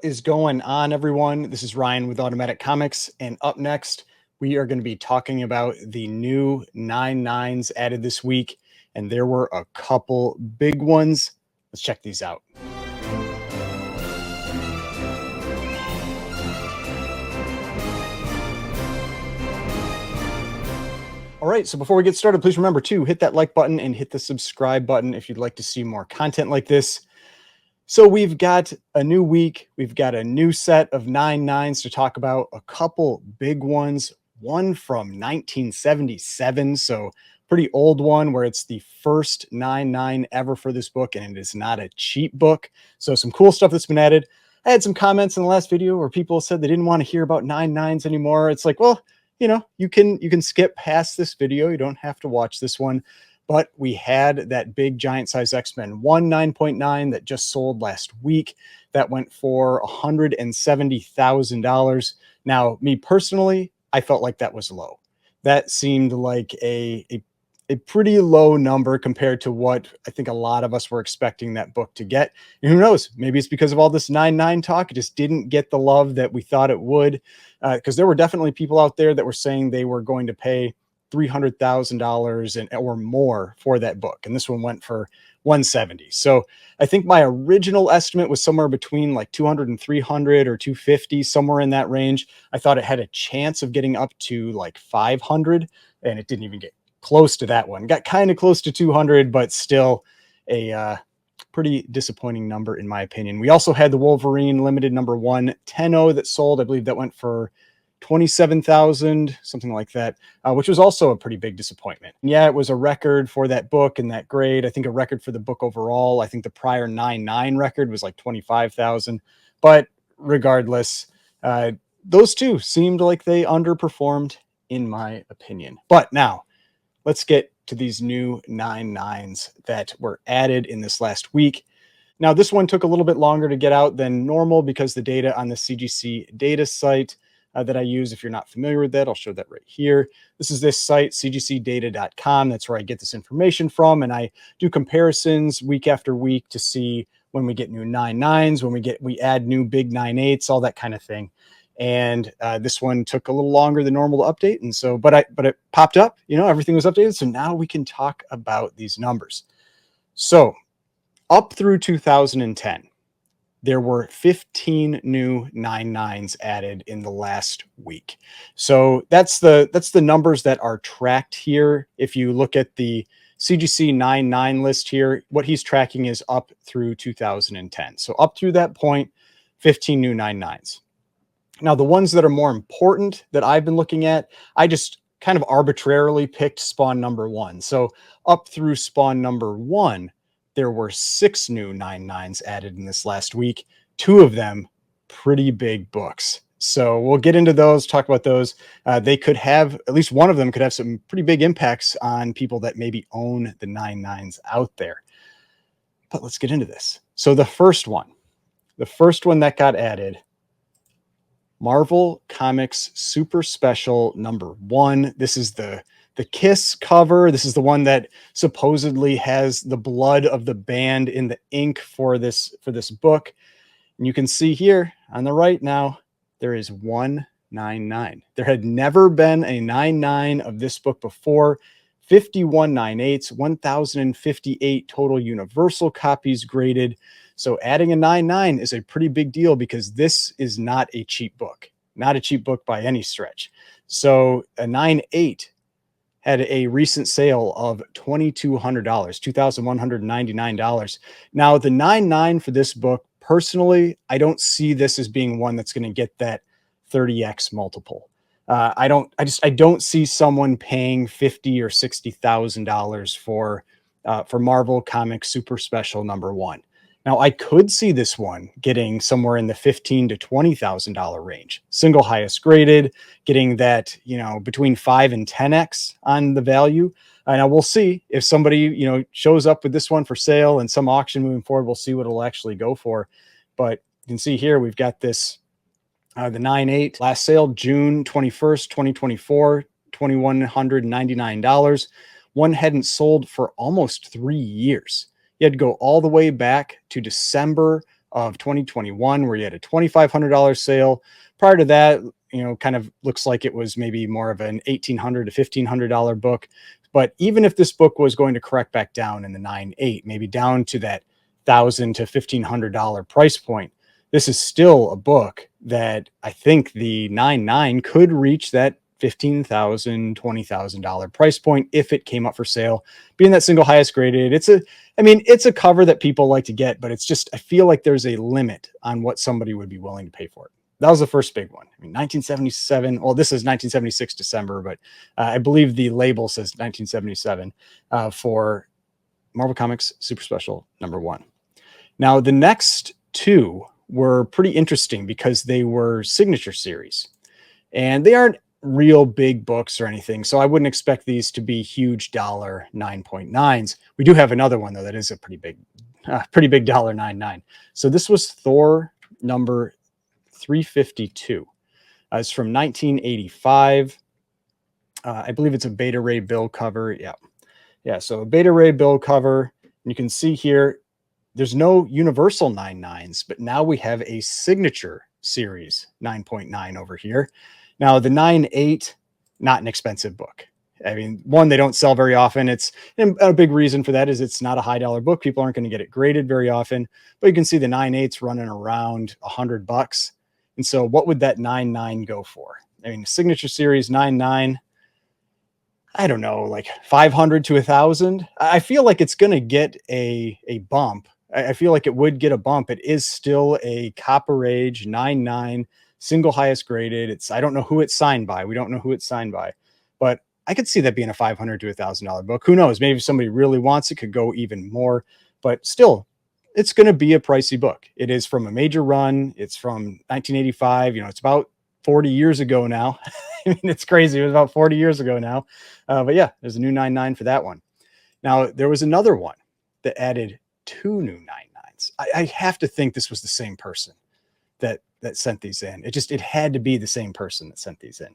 What is going on, everyone? This is Ryan with Automatic Comics, and up next, we are going to be talking about the new 9.9s added this week, and there were a couple big ones. Let's check these out. All right, so before we get started, please remember to hit that like button and hit the subscribe button if you'd like to see more content like this. So we've got a new week. We've got a new set of 9.9s to talk about, a couple big ones, one from 1977, so pretty old one where it's the first 9.9 ever for this book, and it is not a cheap book. So some cool stuff that's been added. I had some comments in the last video where people said they didn't want to hear about 9.9s anymore. It's like, well, you can skip past this video. You don't have to watch this one. But we had that big giant size X-Men 9.9 that just sold last week. That went for $170,000. Now, me personally, I felt like that was low. That seemed like a pretty low number compared to what I think a lot of us were expecting that book to get. And who knows? Maybe it's because of all this 9.9 talk. It just didn't get the love that we thought it would. Because there were definitely people out there that were saying they were going to pay $300,000 or more for that book, and this one went for 170. So I think my original estimate was somewhere between like 200 and 300 or 250, somewhere in that range. I thought it had a chance of getting up to like 500, and it didn't even get close to that one. Got kind of close to 200, but still a pretty disappointing number in my opinion. We also had the Wolverine limited number 110 that sold. I believe that went for 27,000, something like that, which was also a pretty big disappointment. Yeah, it was a record for that book and that grade. I think a record for the book overall. I think the prior 9.9 record was like 25,000. But regardless, those two seemed like they underperformed in my opinion. But now let's get to these new 9.9s that were added in this last week. Now, this one took a little bit longer to get out than normal because the data on the CGC data site that I use. If you're not familiar with that, I'll show that right here. This is this site, cgcdata.com. That's where I get this information from. And I do comparisons week after week to see when we get new 9.9s, when we add new big 9.8s, all that kind of thing. And this one took a little longer than normal to update. And so, but it popped up, everything was updated. So now we can talk about these numbers. So up through 2010, there were 15 new 9.9s added in the last week. So that's the numbers that are tracked here. If you look at the CGC 9.9 list here, what he's tracking is up through 2010. So up through that point, 15 new 9.9s. Now, the ones that are more important that I've been looking at, I just kind of arbitrarily picked Spawn number 1. So up through Spawn number 1, there were 6 new 9.9s added in this last week. 2 of them pretty big books. So we'll get into those, talk about those. They could have, at least one of them could have some pretty big impacts on people that maybe own the 9.9s out there. But let's get into this. So the first one that got added, Marvel Comics Super Special number 1. This is the Kiss cover. This is the one that supposedly has the blood of the band in the ink for this book. And you can see here on the right now, there is 199. There had never been a 9.9 of this book before. 51 9.8s, 1,058 total universal copies graded. So adding a 9.9 is a pretty big deal because this is not a cheap book. Not a cheap book by any stretch. So a 9.8 had a recent sale of $2,200, $2,199. Now, the 9.9 for this book, personally, I don't see this as being one that's going to get that 30x multiple. I don't see someone paying $50,000 or $60,000 for Marvel Comics Super Special number 1. Now, I could see this one getting somewhere in the $15,000 to $20,000 range. Single highest graded, getting that, between 5 and 10x on the value. Now we'll see if somebody, shows up with this one for sale in some auction moving forward. We'll see what it'll actually go for. But you can see here, we've got this, the 9.8 last sale, June 21st, 2024, $2,199. One hadn't sold for almost 3 years. You had to go all the way back to December of 2021, where you had a $2,500 sale. Prior to that, kind of looks like it was maybe more of an $1,800 to $1,500 book. But even if this book was going to correct back down in the 9.8, maybe down to that $1,000 to $1,500 price point, this is still a book that I think the 9.9 could reach that $15,000, $20,000 price point if it came up for sale. Being that single highest graded, it's a cover that people like to get, but it's just, I feel like there's a limit on what somebody would be willing to pay for it. That was the first big one. 1977. Well, this is 1976 December, but I believe the label says 1977 for Marvel Comics Super Special #1. Now, the next two were pretty interesting because they were signature series, and they aren't real big books or anything. So I wouldn't expect these to be huge dollar 9.9s. We do have another one though that is a pretty big $9.9. So this was Thor number 352. It's from 1985. I believe it's a Beta Ray Bill cover. Yeah. So a Beta Ray Bill cover. And you can see here, there's no universal 9.9s, but now we have a signature series 9.9 over here. Now the 9.8, not an expensive book. I mean, one, they don't sell very often. It's a big reason for that is it's not a high dollar book. People aren't going to get it graded very often, but you can see the 9.8's running around $100. And so what would that 9.9 go for? I mean, signature series 9.9, I don't know, like 500 to 1,000. I feel like it's going to get a bump. I feel like it would get a bump. It is still a Copper Age 9.9, single highest graded. I don't know who it's signed by. We don't know who it's signed by, but I could see that being a $500 to $1,000 book. Who knows? Maybe if somebody really wants it, could go even more, but still, it's going to be a pricey book. It is from a major run. It's from 1985. It's about 40 years ago now. I mean, it's crazy. It was about 40 years ago now. But yeah, there's a new 9.9 for that one. Now, there was another one that added 2 new 9.9s. I have to think this was the same person that sent these in. It had to be the same person that sent these in.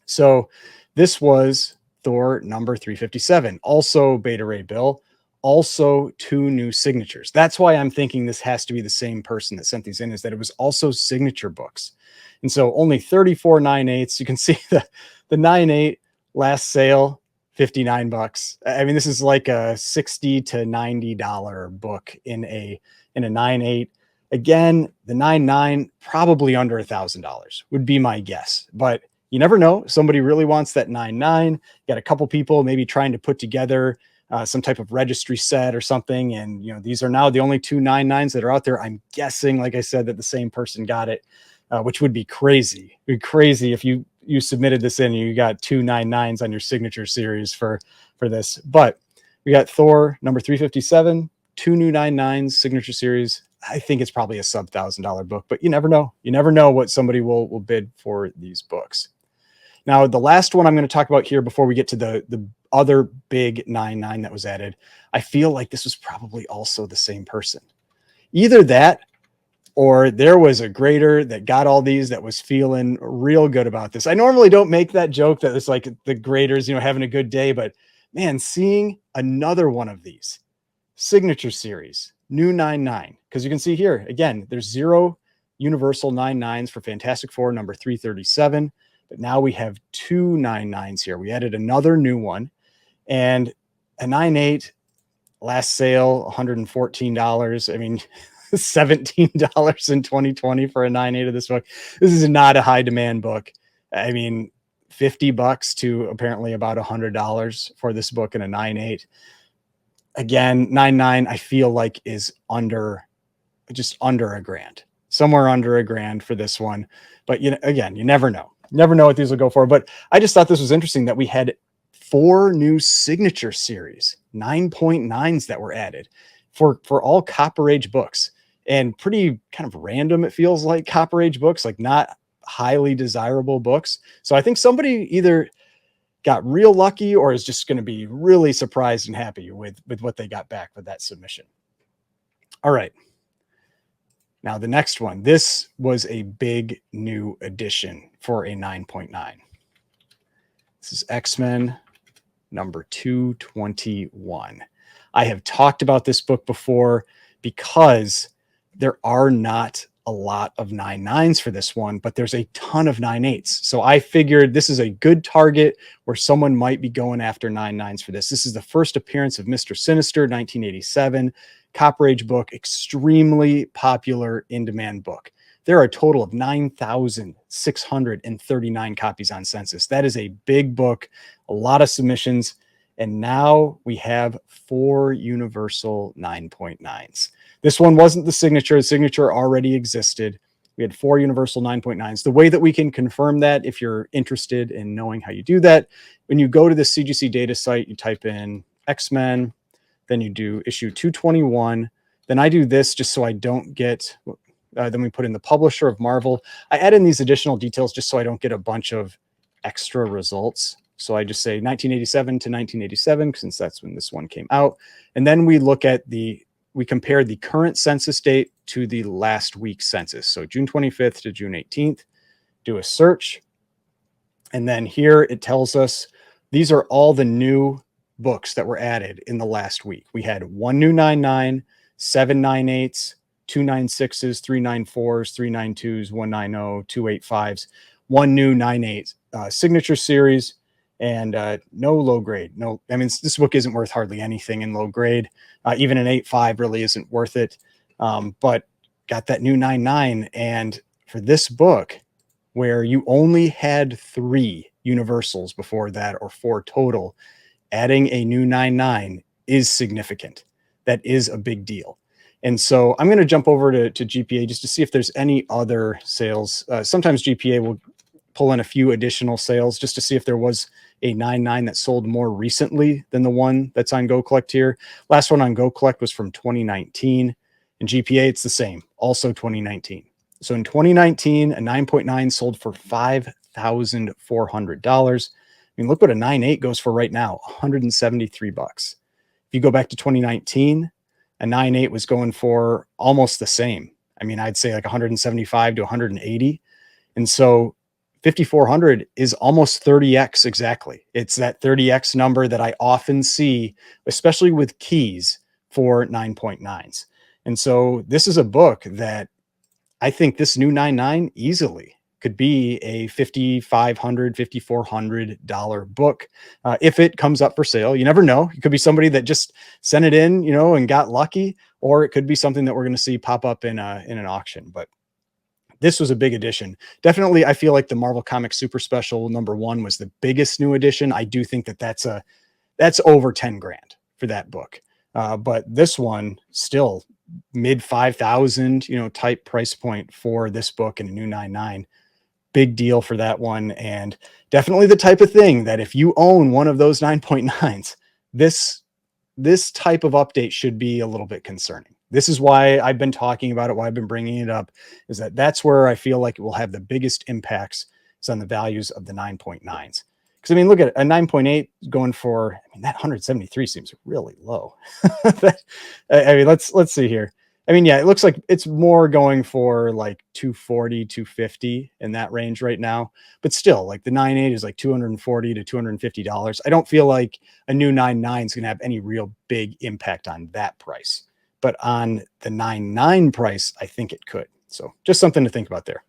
So this was Thor number 357, also Beta Ray Bill, also 2 new signatures. That's why I'm thinking this has to be the same person that sent these in, is that it was also signature books. And so only 34 9.8s. You can see the 9.8 last sale, $59. I mean, this is like a $60 to $90 book in a 9.8. Again, the 9.9 probably under $1,000 would be my guess, but you never know. Somebody really wants that 9.9. Got a couple people maybe trying to put together some type of registry set or something. And, these are now the only 2 9.9s that are out there. I'm guessing, like I said, that the same person got it, which would be crazy. It'd be crazy if you submitted this in and you got 2 9.9s on your signature series for this. But we got Thor number 357, 2 new 9.9s, signature series. I think it's probably a sub $1,000 book, but you never know. You never know what somebody will bid for these books. Now, the last one I'm going to talk about here before we get to the other big 9.9 that was added, I feel like this was probably also the same person. Either that, or there was a grader that got all these that was feeling real good about this. I normally don't make that joke that it's like the graders, having a good day, but man, seeing another one of these signature series, new 9.9, because you can see here, again, there's 0 universal 9.9s for Fantastic Four number 337. But now we have 2 9.9s here. We added another new one, and a 9.8 last sale, $114. I mean, $17 in 2020 for a 9.8 of this book. This is not a high demand book. I mean, $50 to apparently about $100 for this book in a 9.8. Again, 9.9 I feel like is just under $1,000, somewhere under $1,000 for this one. But again, you never know. Never know what these will go for. But I just thought this was interesting that we had 4 new signature series 9.9s that were added for all Copper Age books, and pretty kind of random. It feels like Copper Age books, like not highly desirable books. So I think somebody either got real lucky or is just going to be really surprised and happy with what they got back with that submission. All right. Now, the next one, this was a big new addition for a 9.9. This is X-Men number 221. I have talked about this book before because there are not a lot of 9.9s for this one, but there's a ton of 9.8s. So I figured this is a good target where someone might be going after 9.9s for this. This is the first appearance of Mr. Sinister, 1987, Copper Age book, extremely popular in-demand book. There are a total of 9,639 copies on census. That is a big book, a lot of submissions. And now we have 4 universal 9.9s. This one wasn't the signature. The signature already existed. We had 4 universal 9.9s. The way that we can confirm that, if you're interested in knowing how you do that, when you go to the CGC data site, you type in X-Men, then you do issue 221. Then I do this just so I don't get, then we put in the publisher of Marvel. I add in these additional details just so I don't get a bunch of extra results. So I just say 1987 to 1987, since that's when this one came out. And then we look at we compare the current census date to the last week's census. So June 25th to June 18th, do a search. And then here it tells us these are all the new books that were added in the last week. We had 1 new 9.9, 7 9.8s, 2 9.6s, 3 9.4s, 3 9.2s, 1 9.0, 2 8.5s, 1 new 9.8 signature series, and no low grade. No, I mean, this book isn't worth hardly anything in low grade. Even an 8.5 really isn't worth it. But got that new 9.9. And for this book, where you only had 3 universals before that, or 4 total, adding a new 9.9 is significant. That is a big deal. And so I'm going to jump over to GPA just to see if there's any other sales. Sometimes GPA will pull in a few additional sales just to see if there was a 9.9 that sold more recently than the one that's on Go Collect here. Last one on Go Collect was from 2019. In GPA, it's the same, also 2019. So in 2019, a 9.9 sold for $5,400. I mean, look what a 9.8 goes for right now, $173. If you go back to 2019, a 9.8 was going for almost the same. I mean, I'd say like 175 to 180. And so 5,400 is almost 30x exactly. It's that 30x number that I often see, especially with keys for 9.9s. And so this is a book that I think this new 9.9 easily could be a $5,500, $5,400 book if it comes up for sale. You never know. It could be somebody that just sent it in, and got lucky, or it could be something that we're going to see pop up in an auction. But this was a big addition. Definitely, I feel like the Marvel Comics Super Special #1 was the biggest new addition. I do think that that's over 10 grand for that book. But this one still mid 5,000, type price point for this book and a new 9.9. Big deal for that one. And definitely the type of thing that if you own one of those 9.9s, this type of update should be a little bit concerning. This is why I've been talking about it, why I've been bringing it up, is that's where I feel like it will have the biggest impacts is on the values of the 9.9s. Because, I mean, look at it, a 9.8 going for, that 173 seems really low. Let's see here. It looks like it's more going for like 240, 250 in that range right now. But still, like the 9.8 is like $240 to $250. I don't feel like a new 9.9 is going to have any real big impact on that price. But on the 9.9 price, I think it could. So just something to think about there.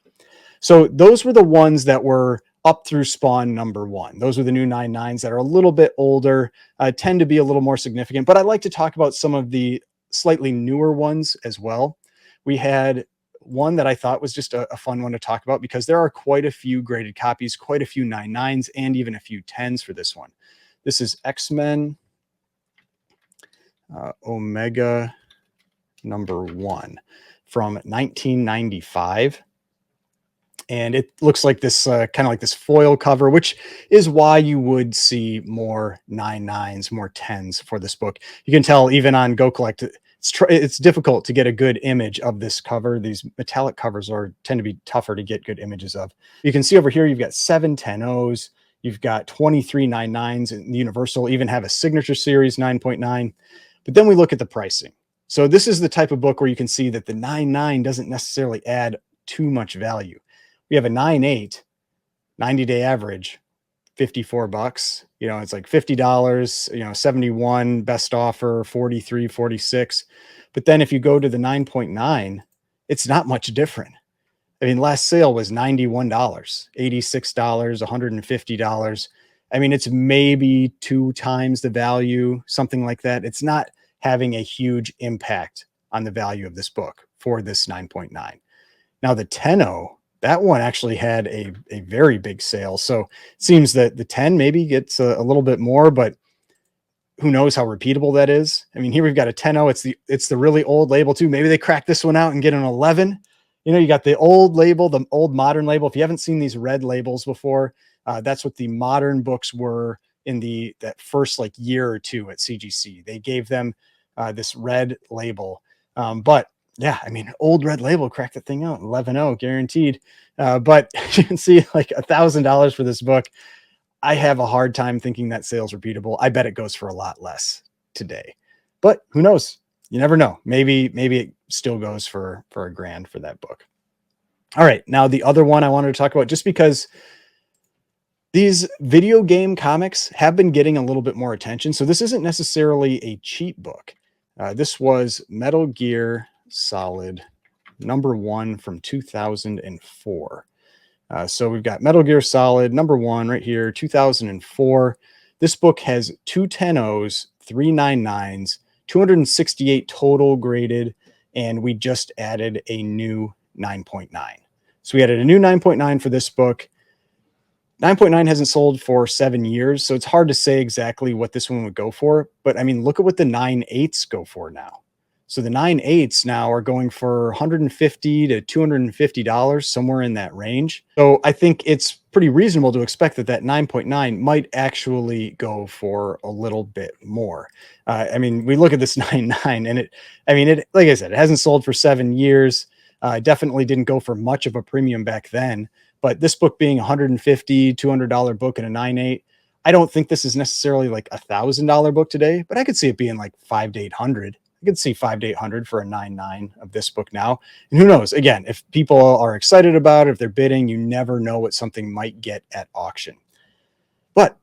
So those were the ones that were up through spawn #1. Those are the new 9.9s that are a little bit older, tend to be a little more significant. But I'd like to talk about some of the slightly newer ones as well. We had one that I thought was just a fun one to talk about because there are quite a few graded copies, quite a few 9.9s, and even a few 10s for this one. This is X-Men Omega #1 from 1995. And it looks like this kind of like this foil cover, which is why you would see more 9.9s, more 10s for this book. You can tell even on Go Collect, it's difficult to get a good image of this cover. These metallic covers tend to be tougher to get good images of. You can see over here, you've got 7 10.0s, you've got 23 9.9s, and Universal even have a signature series 9.9. But then we look at the pricing. So this is the type of book where you can see that the 9.9 doesn't necessarily add too much value. We have a 9.8, 90-day average, $54. It's like $50, 71 best offer, 43, 46. But then if you go to the 9.9, it's not much different. I mean, last sale was $91, $86, $150. I mean, it's maybe 2 times the value, something like that. It's not having a huge impact on the value of this book for this 9.9. Now the 10.0, that one actually had a very big sale. So it seems that the 10 maybe gets a little bit more, but who knows how repeatable that is. I mean, here we've got a 10.0. It's the really old label too. Maybe they crack this one out and get an 11. You know, you got the old label, the old modern label. If you haven't seen these red labels before, that's what the modern books were in that first like year or two at CGC. They gave them this red label. But yeah, I mean, old red label, crack the thing out, 11.0 guaranteed. But you can see like $1,000 for this book. I have a hard time thinking that sale's repeatable. I bet it goes for a lot less today, but who knows? You never know. Maybe it still goes for $1,000 for that book. All right. Now the other one I wanted to talk about, just because these video game comics have been getting a little bit more attention. So this isn't necessarily a cheap book. This was Metal Gear Solid #1 from 2004. So we've got Metal Gear Solid #1 right here, 2004. This book has 2 10.0s, 3 9.9s, 268 total graded, and we just added a new 9.9. So we added a new 9.9 for this book. 9.9 hasn't sold for 7 years, so it's hard to say exactly what this one would go for. But I mean, look at what the 9.8s go for now. So the 9.8s now are going for $150 to $250, somewhere in that range. So I think it's pretty reasonable to expect that 9.9 might actually go for a little bit more. I mean, we look at this 9.9 and it, like I said, it hasn't sold for 7 years. Definitely didn't go for much of a premium back then. But this book being $150, $200 book and a 9.8, I don't think this is necessarily like $1,000 book today, but I could see it being like $500 to $800. I could see $500 to $800 for a 9.9 of this book now. And who knows? Again, if people are excited about it, if they're bidding, you never know what something might get at auction. But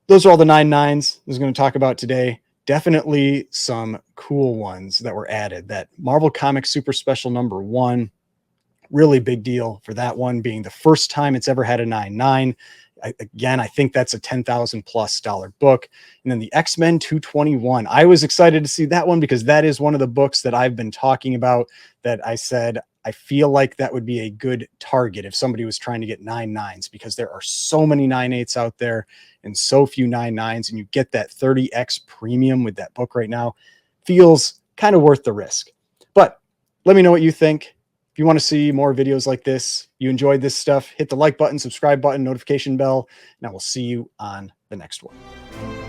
those are all the 9.9s I was going to talk about today. Definitely some cool ones that were added. That Marvel Comics Super Special #1, really big deal for that one, being the first time it's ever had a 9.9. Again, I think that's a $10,000+ book. And then the X-Men 221. I was excited to see that one because that is one of the books that I've been talking about, that I said I feel like that would be a good target if somebody was trying to get 9.9s, because there are so many 9.8s out there and so few 9.9s, and you get that 30x premium with that book right now. Feels kind of worth the risk. But let me know what you think. If you want to see more videos like this, you enjoyed this stuff, hit the like button, subscribe button, notification bell, and I will see you on the next one.